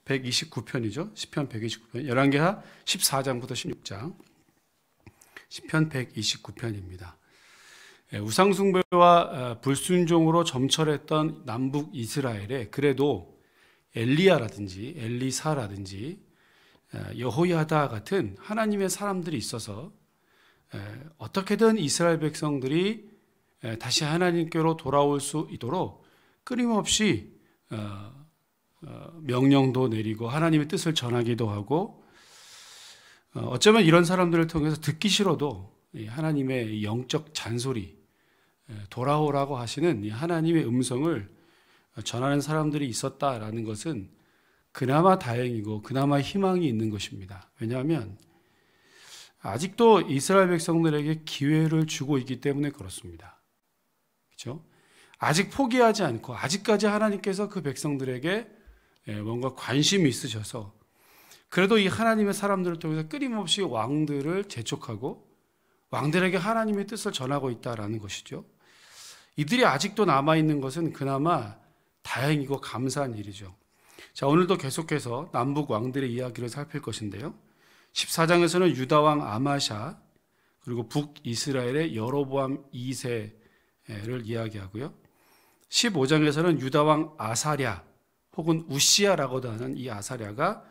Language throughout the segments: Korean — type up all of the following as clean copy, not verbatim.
129편이죠. 시편 129편. 열왕기하 14장부터 16장. 시편 129편입니다. 우상숭배와 불순종으로 점철했던 남북 이스라엘에 그래도 엘리야라든지 엘리사라든지 여호야다 같은 하나님의 사람들이 있어서 어떻게든 이스라엘 백성들이 다시 하나님께로 돌아올 수 있도록 끊임없이 명령도 내리고 하나님의 뜻을 전하기도 하고, 어쩌면 이런 사람들을 통해서 듣기 싫어도 하나님의 영적 잔소리, 돌아오라고 하시는 하나님의 음성을 전하는 사람들이 있었다라는 것은 그나마 다행이고 그나마 희망이 있는 것입니다. 왜냐하면 아직도 이스라엘 백성들에게 기회를 주고 있기 때문에 그렇습니다. 그렇죠? 아직 포기하지 않고 아직까지 하나님께서 그 백성들에게 뭔가 관심이 있으셔서 그래도 이 하나님의 사람들을 통해서 끊임없이 왕들을 재촉하고 왕들에게 하나님의 뜻을 전하고 있다라는 것이죠. 이들이 아직도 남아있는 것은 그나마 다행이고 감사한 일이죠. 자, 오늘도 계속해서 남북 왕들의 이야기를 살필 것인데요. 14장에서는 유다왕 아마샤, 그리고 북이스라엘의 여로보암 2세를 이야기하고요. 15장에서는 유다왕 아사랴 혹은 우시야라고도 하는 이 아사랴가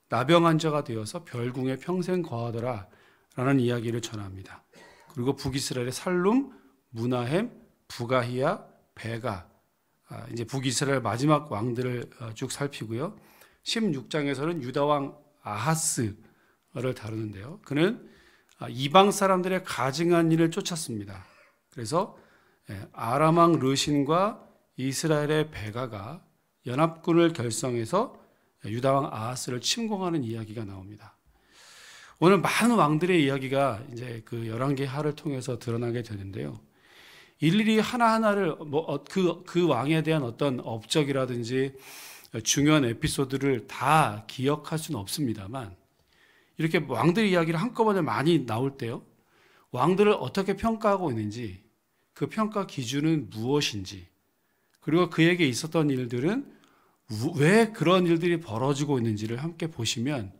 나병환자가 되어서 별궁에 평생 거하더라 라는 이야기를 전합니다. 그리고 북이스라엘의 살룸, 무나헴, 부가히야, 베가, 이제 북이스라엘 마지막 왕들을 쭉 살피고요. 16장에서는 유다왕 아하스를 다루는데요. 그는 이방 사람들의 가증한 일을 쫓았습니다. 그래서 아람왕 르신과 이스라엘의 베가가 연합군을 결성해서 유다왕 아하스를 침공하는 이야기가 나옵니다. 오늘 많은 왕들의 이야기가 이제 그 열왕기하를 통해서 드러나게 되는데요. 일일이 하나하나를 그 왕에 대한 어떤 업적이라든지 중요한 에피소드를 다 기억할 수는 없습니다만, 이렇게 왕들 이야기를 한꺼번에 많이 나올 때요, 왕들을 어떻게 평가하고 있는지, 그 평가 기준은 무엇인지, 그리고 그에게 있었던 일들은 왜 그런 일들이 벌어지고 있는지를 함께 보시면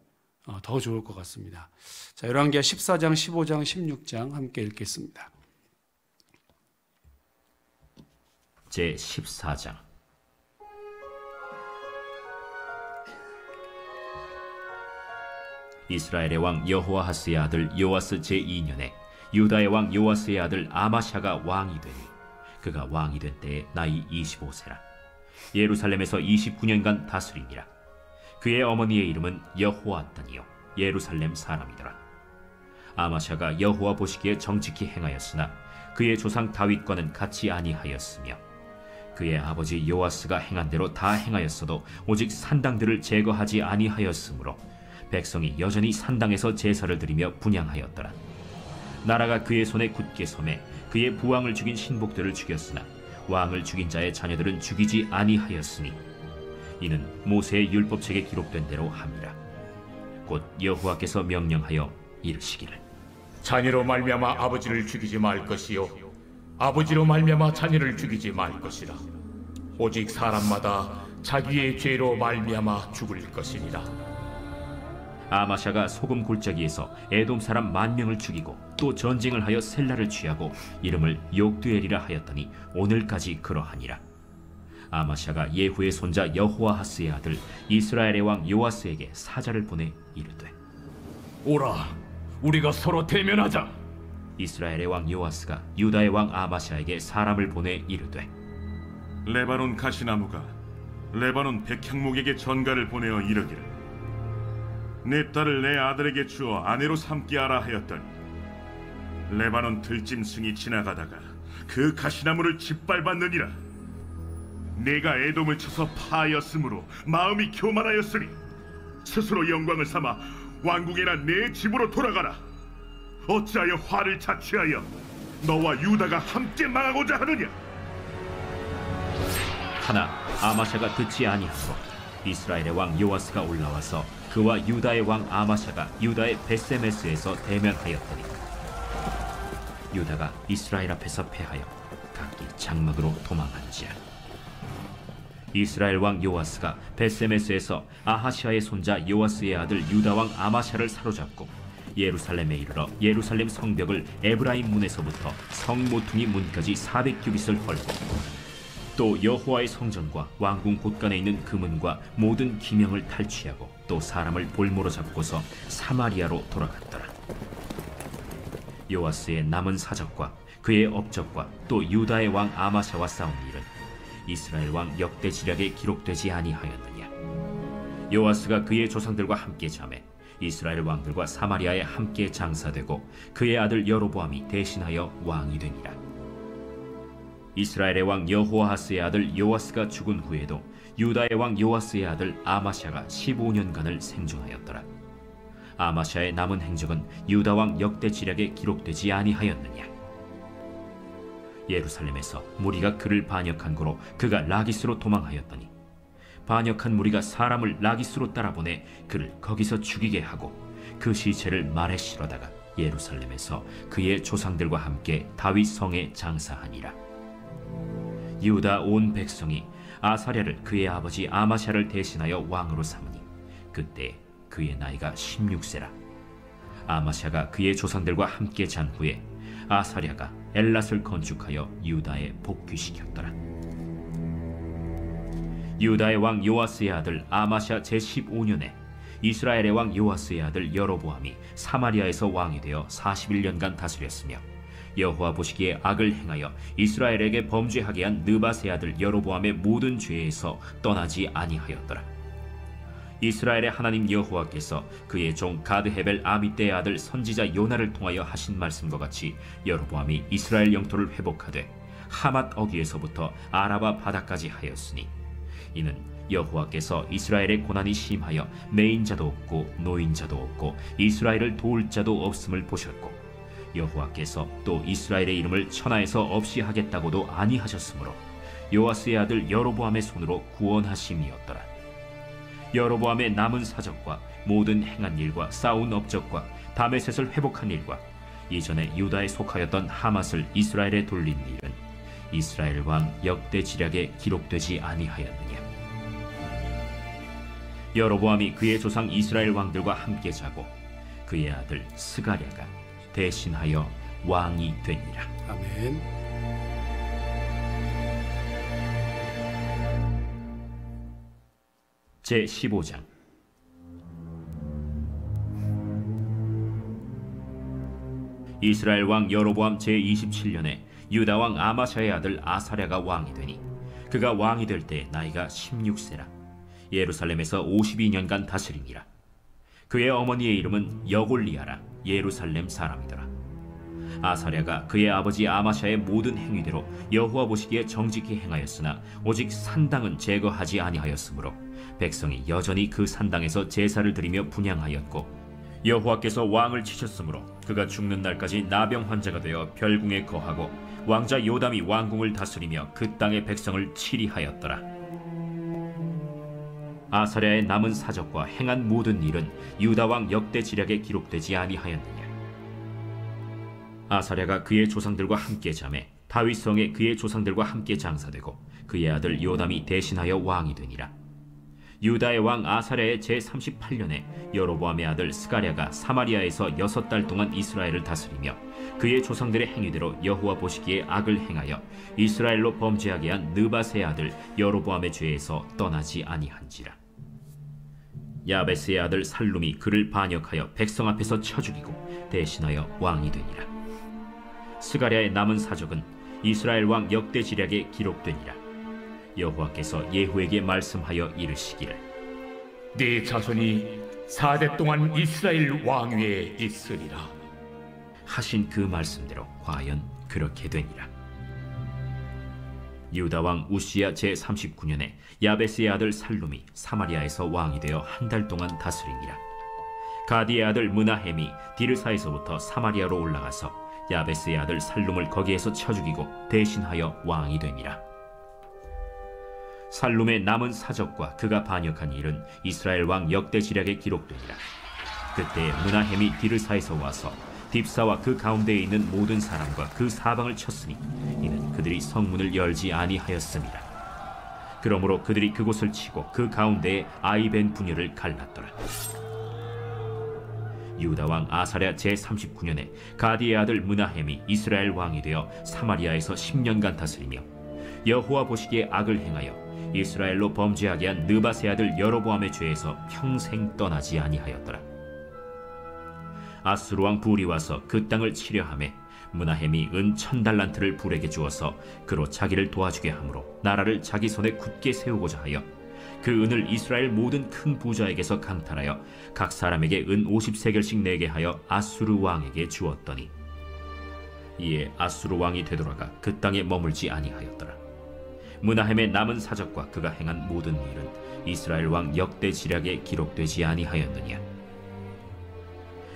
더 좋을 것 같습니다. 자, 열왕기하 14장, 15장, 16장 함께 읽겠습니다. 제14장. 이스라엘의 왕 여호아하스의 아들 요아스 제2년에 유다의 왕 요아스의 아들 아마샤가 왕이 되니 그가 왕이 된 때에 나이 25세라. 예루살렘에서 29년간 다스리니라. 그의 어머니의 이름은 여호아단이요 예루살렘 사람이더라. 아마샤가 여호와 보시기에 정직히 행하였으나 그의 조상 다윗과는 같이 아니하였으며 그의 아버지 요아스가 행한 대로 다 행하였어도 오직 산당들을 제거하지 아니하였으므로 백성이 여전히 산당에서 제사를 드리며 분향하였더라. 나라가 그의 손에 굳게 섬에 그의 부왕을 죽인 신복들을 죽였으나 왕을 죽인 자의 자녀들은 죽이지 아니하였으니 이는 모세의 율법책에 기록된 대로 함이라. 곧 여호와께서 명령하여 이르시기를 자녀로 말미암아 아버지를 죽이지 말 것이요 아버지로 말미암아 자녀를 죽이지 말 것이라. 오직 사람마다 자기의 죄로 말미암아 죽을 것이니라. 아마샤가 소금 골짜기에서 에돔 사람 10,000명을 죽이고 또 전쟁을 하여 셀라를 취하고 이름을 욕두엘이라 하였더니 오늘까지 그러하니라. 아마샤가 예후의 손자 여호아하스의 아들 이스라엘의 왕 요아스에게 사자를 보내 이르되 오라, 우리가 서로 대면하자. 이스라엘의 왕 요아스가 유다의 왕 아마샤에게 사람을 보내 이르되 레바논 가시나무가 레바논 백향목에게 전가를 보내어 이르기를 내 딸을 내 아들에게 주어 아내로 삼게 하라 하였더니 레바논 들짐승이 지나가다가 그 가시나무를 짓밟았느니라. 내가 에돔을 쳐서 파하였으므로 마음이 교만하였으니 스스로 영광을 삼아 왕궁이나 내 집으로 돌아가라. 어찌하여 화를 자취하여 너와 유다가 함께 망하고자 하느냐. 하나 아마샤가 듣지 아니하므로 이스라엘의 왕 요아스가 올라와서 그와 유다의 왕 아마샤가 유다의 베세메스에서 대면하였더니 유다가 이스라엘 앞에서 패하여 각기 장막으로 도망한지라. 이스라엘 왕 요아스가 벳세메스에서 아하시아의 손자 요아스의 아들 유다 왕 아마샤를 사로잡고 예루살렘에 이르러 예루살렘 성벽을 에브라임 문에서부터 성 모퉁이 문까지 400규빗을 헐고 또 여호와의 성전과 왕궁 곳간에 있는 금은과 모든 기명을 탈취하고 또 사람을 볼모로 잡고서 사마리아로 돌아갔더라. 요아스의 남은 사적과 그의 업적과 또 유다의 왕 아마샤와 싸운 일은 이스라엘 왕 역대 지략에 기록되지 아니하였느냐. 요아스가 그의 조상들과 함께 잠에 이스라엘 왕들과 사마리아에 함께 장사되고 그의 아들 여로보암이 대신하여 왕이 되니라. 이스라엘의 왕 여호아하스의 아들 요아스가 죽은 후에도 유다의 왕 요아스의 아들 아마샤가 15년간을 생존하였더라. 아마샤의 남은 행적은 유다 왕 역대 지략에 기록되지 아니하였느냐. 예루살렘에서 무리가 그를 반역한 고로 그가 라기스로 도망하였더니 반역한 무리가 사람을 라기스로 따라보내 그를 거기서 죽이게 하고 그 시체를 말에 실어다가 예루살렘에서 그의 조상들과 함께 다윗 성에 장사하니라. 유다 온 백성이 아사랴를 그의 아버지 아마샤를 대신하여 왕으로 삼으니 그때 그의 나이가 16세라. 아마샤가 그의 조상들과 함께 잔 후에 아사랴가 엘랏을 건축하여 유다에 복귀시켰더라. 유다의 왕 요아스의 아들 아마샤 제15년에 이스라엘의 왕 요아스의 아들 여로보암이 사마리아에서 왕이 되어 41년간 다스렸으며 여호와 보시기에 악을 행하여 이스라엘에게 범죄하게 한 느밧의 아들 여로보암의 모든 죄에서 떠나지 아니하였더라. 이스라엘의 하나님 여호와께서 그의 종 가드헤벨 아미떼의 아들 선지자 요나를 통하여 하신 말씀과 같이 여로보암이 이스라엘 영토를 회복하되 하맛 어귀에서부터 아라바 바다까지 하였으니 이는 여호와께서 이스라엘의 고난이 심하여 매인자도 없고 노인자도 없고 이스라엘을 도울 자도 없음을 보셨고 여호와께서 또 이스라엘의 이름을 천하에서 없이 하겠다고도 아니하셨으므로 요아스의 아들 여로보암의 손으로 구원하심이었더라. 여로보암의 남은 사적과 모든 행한 일과 싸운 업적과 다메셋을 회복한 일과 이전에 유다에 속하였던 하맛을 이스라엘에 돌린 일은 이스라엘 왕 역대 지략에 기록되지 아니하였느냐. 여로보암이 그의 조상 이스라엘 왕들과 함께 자고 그의 아들 스가랴가 대신하여 왕이 되니라. 아멘. 제15장. 이스라엘 왕 여로보암 제27년에 유다 왕 아마샤의 아들 아사랴가 왕이 되니 그가 왕이 될 때 나이가 16세라. 예루살렘에서 52년간 다스리니라. 그의 어머니의 이름은 여골리아라. 예루살렘 사람이더라. 아사랴가 그의 아버지 아마샤의 모든 행위대로 여호와 보시기에 정직히 행하였으나 오직 산당은 제거하지 아니하였으므로 백성이 여전히 그 산당에서 제사를 드리며 분향하였고 여호와께서 왕을 치셨으므로 그가 죽는 날까지 나병 환자가 되어 별궁에 거하고 왕자 요담이 왕궁을 다스리며 그 땅의 백성을 치리하였더라. 아사랴의 남은 사적과 행한 모든 일은 유다 왕 역대 지략에 기록되지 아니하였느냐. 아사랴가 그의 조상들과 함께 잠에 다윗 성에 그의 조상들과 함께 장사되고 그의 아들 요담이 대신하여 왕이 되니라. 유다의 왕 아사랴의 제38년에 여로보암의 아들 스가랴가 사마리아에서 6달 동안 이스라엘을 다스리며 그의 조상들의 행위대로 여호와 보시기에 악을 행하여 이스라엘로 범죄하게 한 느밧의 아들 여로보암의 죄에서 떠나지 아니한지라. 야베스의 아들 살룸이 그를 반역하여 백성 앞에서 쳐 죽이고 대신하여 왕이 되니라. 스가랴의 남은 사적은 이스라엘 왕 역대 지략에 기록되니라. 여호와께서 예후에게 말씀하여 이르시기를 네 자손이 4대 동안 이스라엘 왕위에 있으리라 하신 그 말씀대로 과연 그렇게 되니라. 유다 왕 우시야 제39년에 야베스의 아들 살룸이 사마리아에서 왕이 되어 한 달 동안 다스리니라. 가디의 아들 므나헴이 디르사에서부터 사마리아로 올라가서 야베스의 아들 살룸을 거기에서 쳐 죽이고 대신하여 왕이 되니라. 살룸의 남은 사적과 그가 반역한 일은 이스라엘 왕 역대 지략에 기록되니라. 그때 므나헴이 디르사에서 와서 딥사와 그 가운데에 있는 모든 사람과 그 사방을 쳤으니 이는 그들이 성문을 열지 아니하였음이라. 그러므로 그들이 그곳을 치고 그 가운데에 아이벤 분열을 갈랐더라. 유다 왕 아사랴 제39년에 가디의 아들 므나헴이 이스라엘 왕이 되어 사마리아에서 10년간 다스리며 여호와 보시기에 악을 행하여 이스라엘로 범죄하게 한 느밧의 아들 여로보암의 죄에서 평생 떠나지 아니하였더라. 아수르 왕 불이 와서 그 땅을 치려 하매 므나헴이 은 1000달란트를 불에게 주어서 그로 자기를 도와주게 하므로 나라를 자기 손에 굳게 세우고자 하여 그 은을 이스라엘 모든 큰 부자에게서 강탈하여 각 사람에게 은 50세겔씩 내게 하여 아수르 왕에게 주었더니 이에 아수르 왕이 되돌아가 그 땅에 머물지 아니하였더라. 므나헴의 남은 사적과 그가 행한 모든 일은 이스라엘 왕 역대 지략에 기록되지 아니하였느냐.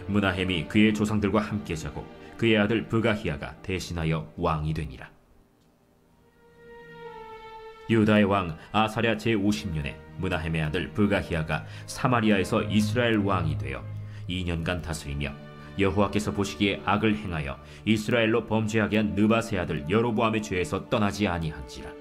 므나헴이 그의 조상들과 함께 자고 그의 아들 브가히야가 대신하여 왕이 되니라. 유다의 왕 아사랴 제50년에 므나헴의 아들 브가히야가 사마리아에서 이스라엘 왕이 되어 2년간 다스리며 여호와께서 보시기에 악을 행하여 이스라엘로 범죄하게 한 느밧의 아들 여로보암의 죄에서 떠나지 아니한지라.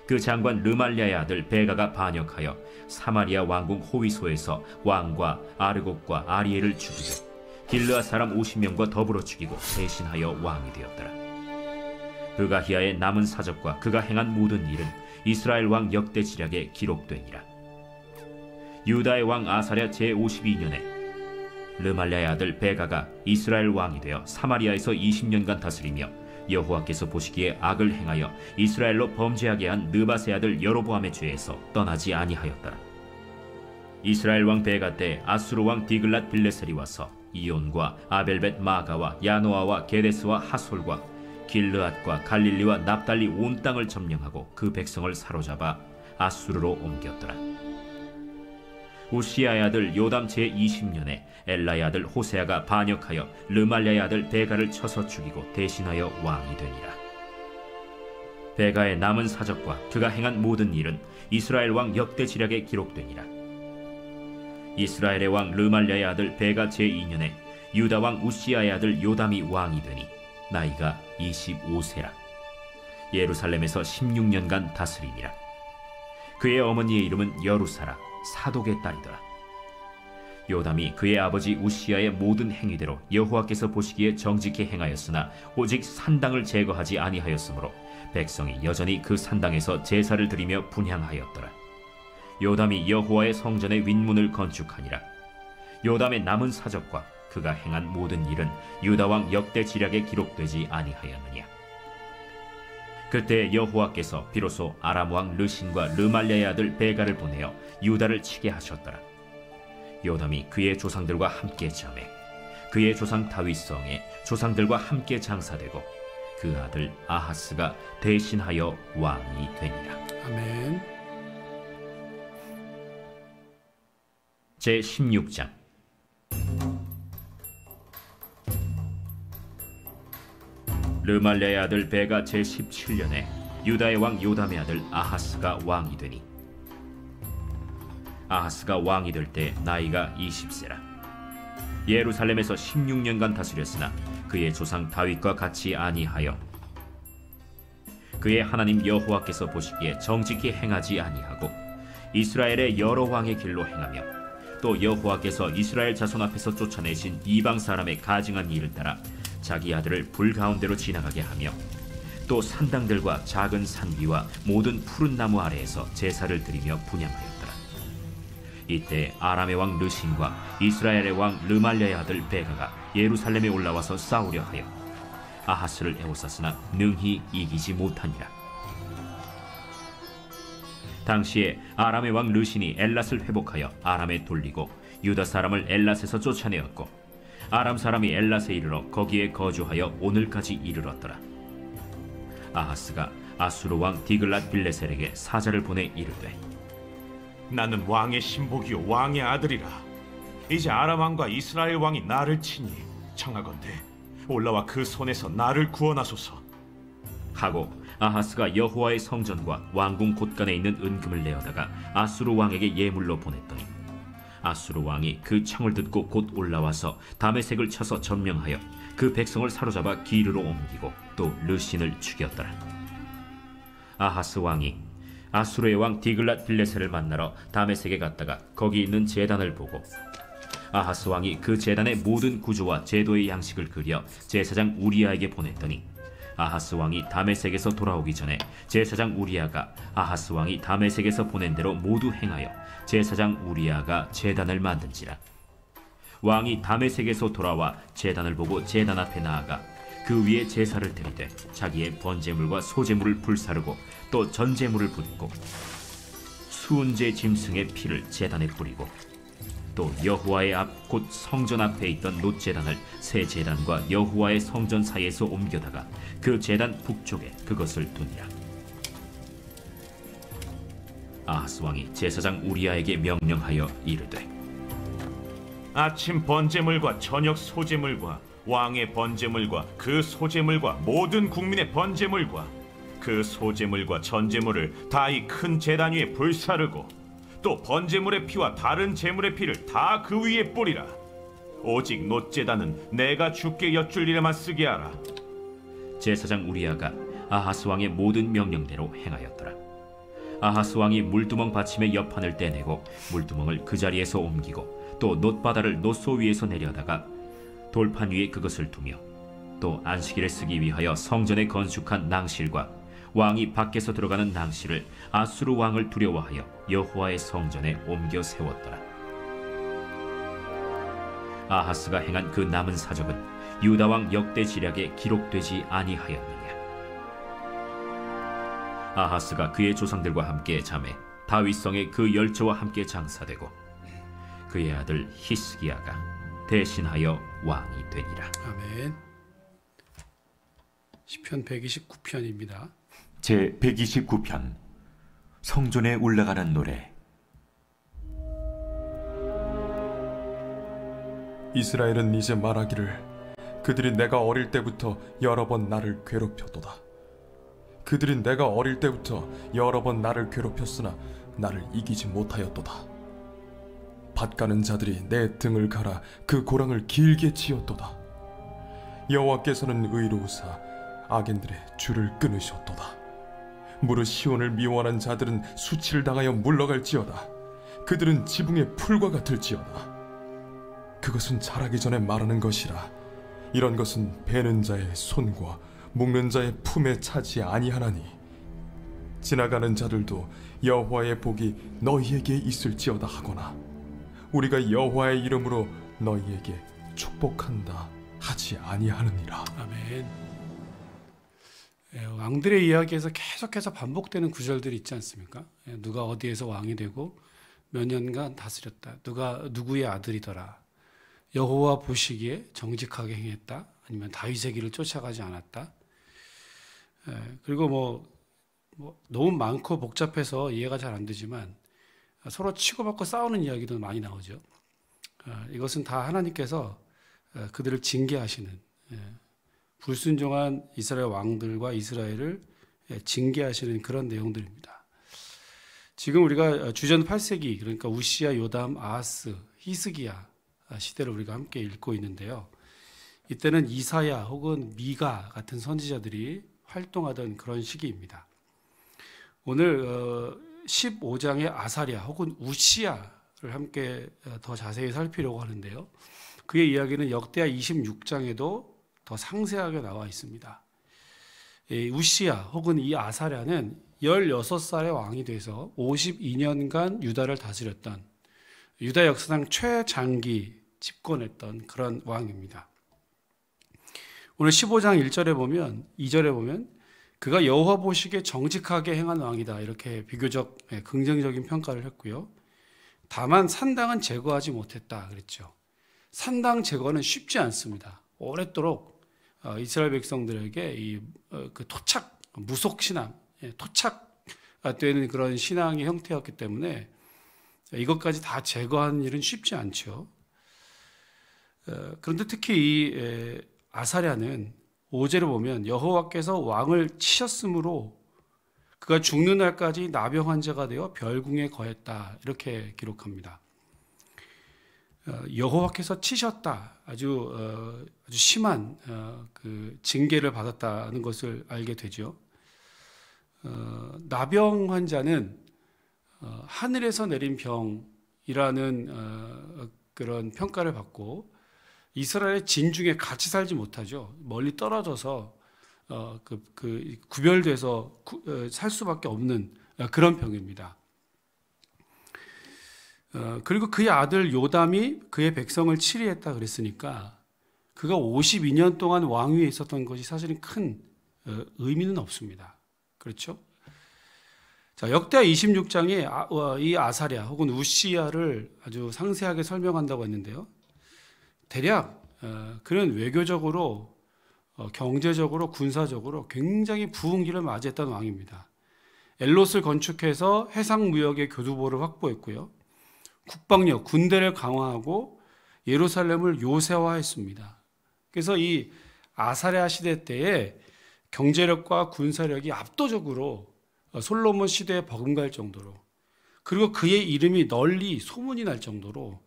그 장관 르말랴의 아들 베가가 반역하여 사마리아 왕궁 호위소에서 왕과 아르곡과 아리엘을 죽이고 길르앗 사람 50명과 더불어 죽이고 대신하여 왕이 되었더라. 브가히야의 남은 사적과 그가 행한 모든 일은 이스라엘 왕 역대 지략에 기록되니라. 유다의 왕 아사랴 제52년에 르말랴의 아들 베가가 이스라엘 왕이 되어 사마리아에서 20년간 다스리며 여호와께서 보시기에 악을 행하여 이스라엘로 범죄하게 한 느밧의 아들 여로보암의 죄에서 떠나지 아니하였더라. 이스라엘 왕 베가 때 아수르 왕 디글랏 빌레셀이 와서 이온과 아벨벳 마가와 야노아와 게데스와 하솔과 길르앗과 갈릴리와 납달리 온 땅을 점령하고 그 백성을 사로잡아 아수르로 옮겼더라. 우시야의 아들 요담 제20년에 엘라의 아들 호세아가 반역하여 르말랴의 아들 베가를 쳐서 죽이고 대신하여 왕이 되니라. 베가의 남은 사적과 그가 행한 모든 일은 이스라엘 왕 역대 지략에 기록되니라. 이스라엘의 왕 르말랴의 아들 베가 제2년에 유다 왕 우시야의 아들 요담이 왕이 되니 나이가 25세라. 예루살렘에서 16년간 다스리니라. 그의 어머니의 이름은 여루사라, 사독의 딸이더라. 요담이 그의 아버지 우시야의 모든 행위대로 여호와께서 보시기에 정직히 행하였으나 오직 산당을 제거하지 아니하였으므로 백성이 여전히 그 산당에서 제사를 드리며 분향하였더라. 요담이 여호와의 성전의 윗문을 건축하니라. 요담의 남은 사적과 그가 행한 모든 일은 유다 왕 역대 지략에 기록되지 아니하였느냐. 그때 여호와께서 비로소 아람 왕 르신과 르말랴의 아들 베가를 보내어 유다를 치게 하셨더라. 요담이 그의 조상들과 함께 잠에 그의 조상 다윗성에 조상들과 함께 장사되고 그 아들 아하스가 대신하여 왕이 되니라. 아멘. 제16장. 르말랴의 아들 베가 제17년에 유다의 왕 요담의 아들 아하스가 왕이 되니 아하스가 왕이 될 때 나이가 20세라. 예루살렘에서 16년간 다스렸으나 그의 조상 다윗과 같이 아니하여 그의 하나님 여호와께서 보시기에 정직히 행하지 아니하고 이스라엘의 여러 왕의 길로 행하며 또 여호와께서 이스라엘 자손 앞에서 쫓아내신 이방 사람의 가증한 일을 따라 자기 아들을 불 가운데로 지나가게 하며 또 산당들과 작은 산 위와 모든 푸른 나무 아래에서 제사를 드리며 분향하였더라. 이때 아람의 왕 르신과 이스라엘의 왕 르말랴의 아들 베가가 예루살렘에 올라와서 싸우려 하여 아하스를 에워쌌으나 능히 이기지 못하니라. 당시에 아람의 왕 르신이 엘랏을 회복하여 아람에 돌리고 유다 사람을 엘랏에서 쫓아내었고 아람 사람이 엘랏에 이르러 거기에 거주하여 오늘까지 이르렀더라. 아하스가 아수르 왕 디글랏 빌레셀에게 사자를 보내 이르되 나는 왕의 신복이요 왕의 아들이라. 이제 아람 왕과 이스라엘 왕이 나를 치니 청하건대 올라와 그 손에서 나를 구원하소서 하고 아하스가 여호와의 성전과 왕궁 곳간에 있는 은금을 내어다가 아수르 왕에게 예물로 보냈더니 아수르 왕이 그 청을 듣고 곧 올라와서 다메섹을 쳐서 점령하여 그 백성을 사로잡아 기르로 옮기고 또 르신을 죽였더라. 아하스 왕이 아수르의 왕 디글랏 빌레셀을 만나러 다메섹에 갔다가 거기 있는 제단을 보고 아하스 왕이 그 제단의 모든 구조와 제도의 양식을 그려 제사장 우리아에게 보냈더니 아하스 왕이 다메섹에서 돌아오기 전에 제사장 우리아가 아하스 왕이 다메섹에서 보낸 대로 모두 행하여 제사장 우리아가 제단을 만든지라. 왕이 다메섹에서 돌아와 제단을 보고 제단 앞에 나아가 그 위에 제사를 드리되 자기의 번제물과 소제물을 불사르고 또 전제물을 붓고 수은제 짐승의 피를 제단에 뿌리고 또 여호와의 앞 곧 성전 앞에 있던 놋제단을 새 제단과 여호와의 성전 사이에서 옮겨다가 그 제단 북쪽에 그것을 두니라. 아하스 왕이 제사장 우리아에게 명령하여 이르되 아침 번제물과 저녁 소제물과 왕의 번제물과 그 소제물과 모든 국민의 번제물과 그 소제물과 전제물을 다 이 큰 제단 위에 불사르고 또 번제물의 피와 다른 제물의 피를 다 그 위에 뿌리라. 오직 놋제단은 내가 주께 여쭐 일에만 쓰게 하라. 제사장 우리아가 아하스 왕의 모든 명령대로 행하였더라. 아하스 왕이 물두멍 받침의 옆판을 떼내고 물두멍을 그 자리에서 옮기고 또 놋바다를 놋소 위에서 내려다가 돌판 위에 그것을 두며 또 안식일에 쓰기 위하여 성전에 건축한 낭실과 왕이 밖에서 들어가는 낭실을 아수르 왕을 두려워하여 여호와의 성전에 옮겨 세웠더라. 아하스가 행한 그 남은 사적은 유다 왕 역대 지략에 기록되지 아니하였느냐. 아하스가 그의 조상들과 함께 잠에 다윗성의 그 열조와 함께 장사되고 그의 아들 히스기야가 대신하여 왕이 되니라. 아멘. 시편 129편입니다. 제 129편 성전에 올라가는 노래. 이스라엘은 이제 말하기를 그들이 내가 어릴 때부터 여러 번 나를 괴롭혔도다. 그들이 내가 어릴 때부터 여러 번 나를 괴롭혔으나 나를 이기지 못하였도다. 밭가는 자들이 내 등을 갈아 그 고랑을 길게 치었도다. 여호와께서는 의로우사 악인들의 줄을 끊으셨도다. 무릇 시온을 미워하는 자들은 수치를 당하여 물러갈지어다. 그들은 지붕의 풀과 같을지어다. 그것은 자라기 전에 말하는 것이라. 이런 것은 베는 자의 손과 묶는 자의 품에 차지 아니하나니 지나가는 자들도 여호와의 복이 너희에게 있을지어다 하거나 우리가 여호와의 이름으로 너희에게 축복한다 하지 아니하느니라. 아멘. 왕들의 이야기에서 계속해서 반복되는 구절들이 있지 않습니까? 누가 어디에서 왕이 되고 몇 년간 다스렸다. 누가 누구의 아들이더라. 여호와 보시기에 정직하게 행했다. 아니면 다윗의 길을 쫓아가지 않았다. 그리고 뭐 너무 많고 복잡해서 이해가 잘 안 되지만 서로 치고받고 싸우는 이야기도 많이 나오죠. 이것은 다 하나님께서 그들을 징계하시는, 불순종한 이스라엘 왕들과 이스라엘을 징계하시는 그런 내용들입니다. 지금 우리가 주전 8세기, 그러니까 우시야, 요담, 아하스, 히스기야 시대를 우리가 함께 읽고 있는데요. 이때는 이사야 혹은 미가 같은 선지자들이 활동하던 그런 시기입니다. 오늘 15장의 아사랴 혹은 우시야를 함께 더 자세히 살피려고 하는데요. 그의 이야기는 역대하 26장에도 더 상세하게 나와 있습니다. 우시야 혹은 이 아사랴는 16살의 왕이 돼서 52년간 유다를 다스렸던 유다 역사상 최장기 집권했던 그런 왕입니다. 오늘 15장 1절에 보면 2절에 보면 그가 여호와 보시기에 정직하게 행한 왕이다 이렇게 비교적 긍정적인 평가를 했고요. 다만 산당은 제거하지 못했다 그랬죠. 산당 제거는 쉽지 않습니다. 오랫도록 이스라엘 백성들에게 그 토착 무속 신앙, 토착되는 그런 신앙의 형태였기 때문에 이것까지 다 제거하는 일은 쉽지 않죠. 그런데 특히 이 아사랴는 5절을 보면 여호와께서 왕을 치셨으므로 그가 죽는 날까지 나병 환자가 되어 별궁에 거했다 이렇게 기록합니다. 여호와께서 치셨다, 아주 심한 그 징계를 받았다는 것을 알게 되죠. 나병 환자는 하늘에서 내린 병이라는 그런 평가를 받고 이스라엘의 진중에 같이 살지 못하죠. 멀리 떨어져서 구별돼서 살 수밖에 없는 그런 병입니다. 그리고 그의 아들 요담이 그의 백성을 치리했다 그랬으니까 그가 52년 동안 왕위에 있었던 것이 사실은 큰 의미는 없습니다. 그렇죠? 자, 역대하 26장에 이 아사랴 혹은 우시야를 아주 상세하게 설명한다고 했는데요. 대략 그는 외교적으로 경제적으로 군사적으로 굉장히 부흥기를 맞이했던 왕입니다. 엘롯을 건축해서 해상 무역의 교두보를 확보했고요. 국방력, 군대를 강화하고 예루살렘을 요새화했습니다. 그래서 이 아사랴 시대 때에 경제력과 군사력이 압도적으로 솔로몬 시대에 버금갈 정도로, 그리고 그의 이름이 널리 소문이 날 정도로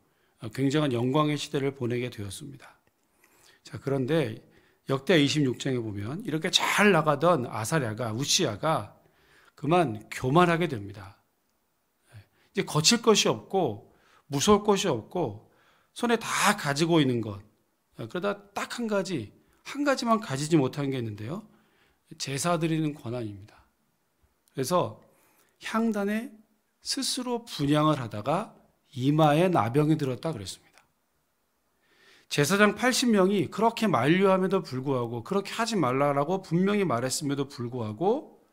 굉장한 영광의 시대를 보내게 되었습니다. 자, 그런데 역대 26장에 보면 이렇게 잘 나가던 아사랴가, 우시야가 그만 교만하게 됩니다. 이제 거칠 것이 없고 무서울 것이 없고 손에 다 가지고 있는 것, 그러다 딱 한 가지만 가지지 못한 게 있는데요. 제사 드리는 권한입니다. 그래서 향단에 스스로 분향을 하다가 이마에 나병이 들었다 그랬습니다. 제사장 80명이 그렇게 만류함에도 불구하고, 그렇게 하지 말라라고 분명히 말했음에도 불구하고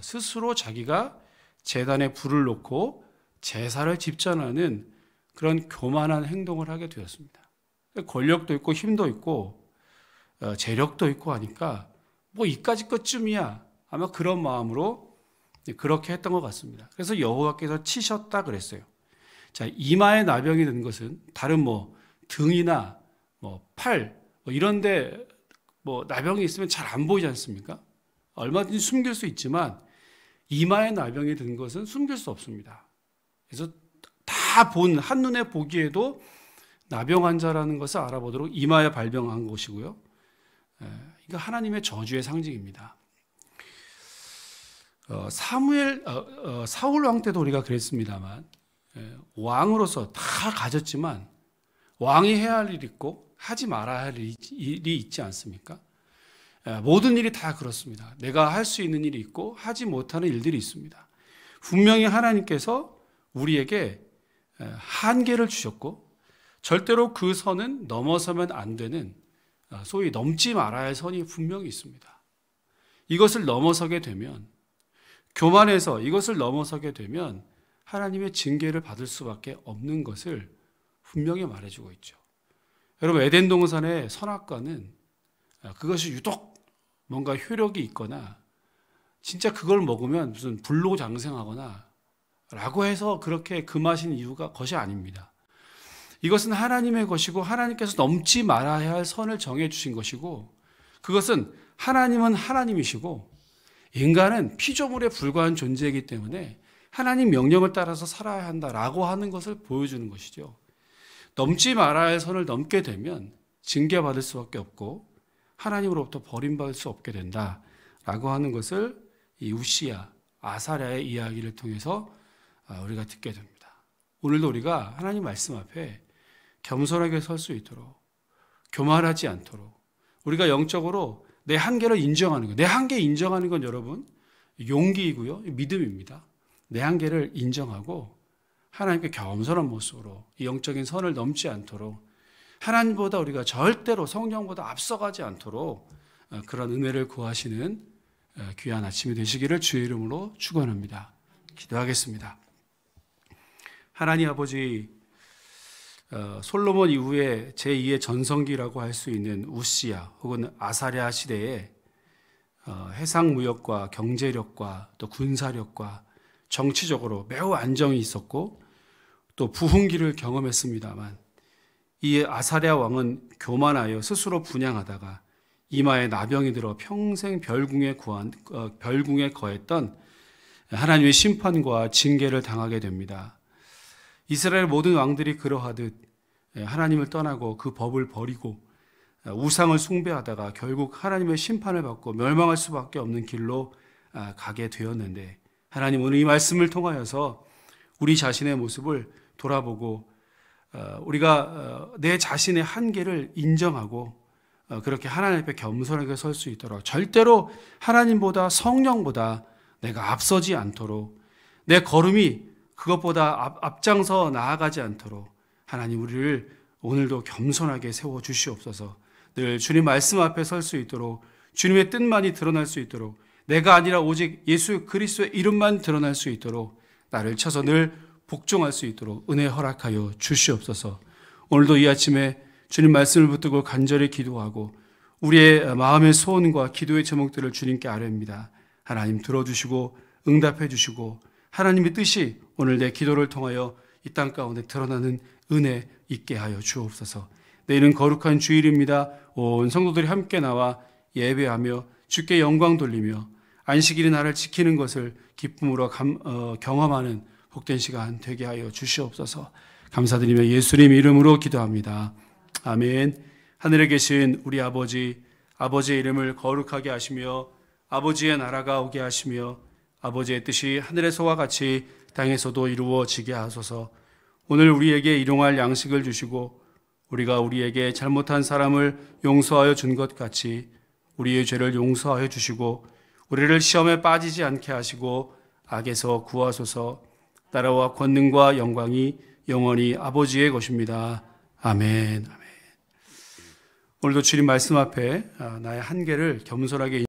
스스로 자기가 제단에 불을 놓고 제사를 집전하는 그런 교만한 행동을 하게 되었습니다. 권력도 있고 힘도 있고 재력도 있고 하니까 뭐 이까짓 것쯤이야, 아마 그런 마음으로 그렇게 했던 것 같습니다. 그래서 여호와께서 치셨다 그랬어요. 자, 이마에 나병이 든 것은 다른 등이나 팔 이런데 나병이 있으면 잘 안 보이지 않습니까? 얼마든지 숨길 수 있지만 이마에 나병이 든 것은 숨길 수 없습니다. 그래서 다 한눈에 보기에도 나병 환자라는 것을 알아보도록 이마에 발병한 것이고요. 이거 하나님의 저주의 상징입니다. 사울 왕 때도 우리가 그랬습니다만, 왕으로서 다 가졌지만 왕이 해야 할 일이 있고 하지 말아야 할 일이 있지 않습니까? 모든 일이 다 그렇습니다. 내가 할 수 있는 일이 있고 하지 못하는 일들이 있습니다. 분명히 하나님께서 우리에게 한계를 주셨고 절대로 그 선은 넘어서면 안 되는, 소위 넘지 말아야 할 선이 분명히 있습니다. 이것을 넘어서게 되면, 교만해서 이것을 넘어서게 되면 하나님의 징계를 받을 수밖에 없는 것을 분명히 말해주고 있죠. 여러분, 에덴 동산의 선악과는 그것이 유독 뭔가 효력이 있거나 진짜 그걸 먹으면 무슨 불로장생하거나 라고 해서 그렇게 금하신 이유가 것이 아닙니다. 이것은 하나님의 것이고 하나님께서 넘지 말아야 할 선을 정해주신 것이고, 그것은 하나님은 하나님이시고 인간은 피조물에 불과한 존재이기 때문에 하나님 명령을 따라서 살아야 한다라고 하는 것을 보여주는 것이죠. 넘지 말아야 할 선을 넘게 되면 징계받을 수밖에 없고 하나님으로부터 버림받을 수 없게 된다라고 하는 것을 이 우시야, 아사랴의 이야기를 통해서 우리가 듣게 됩니다. 오늘도 우리가 하나님 말씀 앞에 겸손하게 설 수 있도록, 교만하지 않도록, 우리가 영적으로 내 한계를 인정하는 것, 내 한계 인정하는 건 여러분 용기이고요, 믿음입니다. 내 한계를 인정하고 하나님께 겸손한 모습으로 이 영적인 선을 넘지 않도록, 하나님보다 우리가 절대로 성령보다 앞서가지 않도록 그런 은혜를 구하시는 귀한 아침이 되시기를 주의 이름으로 축원합니다. 기도하겠습니다. 하나님 아버지, 솔로몬 이후에 제2의 전성기라고 할 수 있는 우시야 혹은 아사랴 시대에 해상 무역과 경제력과 또 군사력과 정치적으로 매우 안정이 있었고 또 부흥기를 경험했습니다만, 이 아사랴 왕은 교만하여 스스로 분향하다가 이마에 나병이 들어 평생 별궁에 거했던 하나님의 심판과 징계를 당하게 됩니다. 이스라엘 모든 왕들이 그러하듯 하나님을 떠나고 그 법을 버리고 우상을 숭배하다가 결국 하나님의 심판을 받고 멸망할 수밖에 없는 길로 가게 되었는데 하나님 오늘 이 말씀을 통하여서 우리 자신의 모습을 돌아보고 우리가 내 자신의 한계를 인정하고 그렇게 하나님 앞에 겸손하게 설 수 있도록 절대로 하나님보다 성령보다 내가 앞서지 않도록 내 걸음이 그것보다 앞장서 나아가지 않도록 하나님 우리를 오늘도 겸손하게 세워 주시옵소서. 늘 주님 말씀 앞에 설 수 있도록 주님의 뜻만이 드러날 수 있도록 내가 아니라 오직 예수 그리스도의 이름만 드러날 수 있도록 나를 쳐서 늘 복종할 수 있도록 은혜 허락하여 주시옵소서. 오늘도 이 아침에 주님 말씀을 붙들고 간절히 기도하고 우리의 마음의 소원과 기도의 제목들을 주님께 아뢰입니다. 하나님 들어주시고 응답해 주시고 하나님의 뜻이 오늘 내 기도를 통하여 이 땅 가운데 드러나는 은혜 있게 하여 주옵소서. 내일은 거룩한 주일입니다. 온 성도들이 함께 나와 예배하며 주께 영광 돌리며 안식일이 나를 지키는 것을 기쁨으로 경험하는 복된 시간 되게 하여 주시옵소서. 감사드리며 예수님 이름으로 기도합니다. 아멘. 하늘에 계신 우리 아버지, 아버지의 이름을 거룩하게 하시며 아버지의 나라가 오게 하시며 아버지의 뜻이 하늘에서와 같이 땅에서도 이루어지게 하소서. 오늘 우리에게 일용할 양식을 주시고 우리가 우리에게 잘못한 사람을 용서하여 준 것 같이 우리의 죄를 용서하여 주시고 우리를 시험에 빠지지 않게 하시고 악에서 구하소서. 나라와 권능과 영광이 영원히 아버지의 것입니다. 아멘. 아멘. 오늘도 주님 말씀 앞에 나의 한계를 겸손하게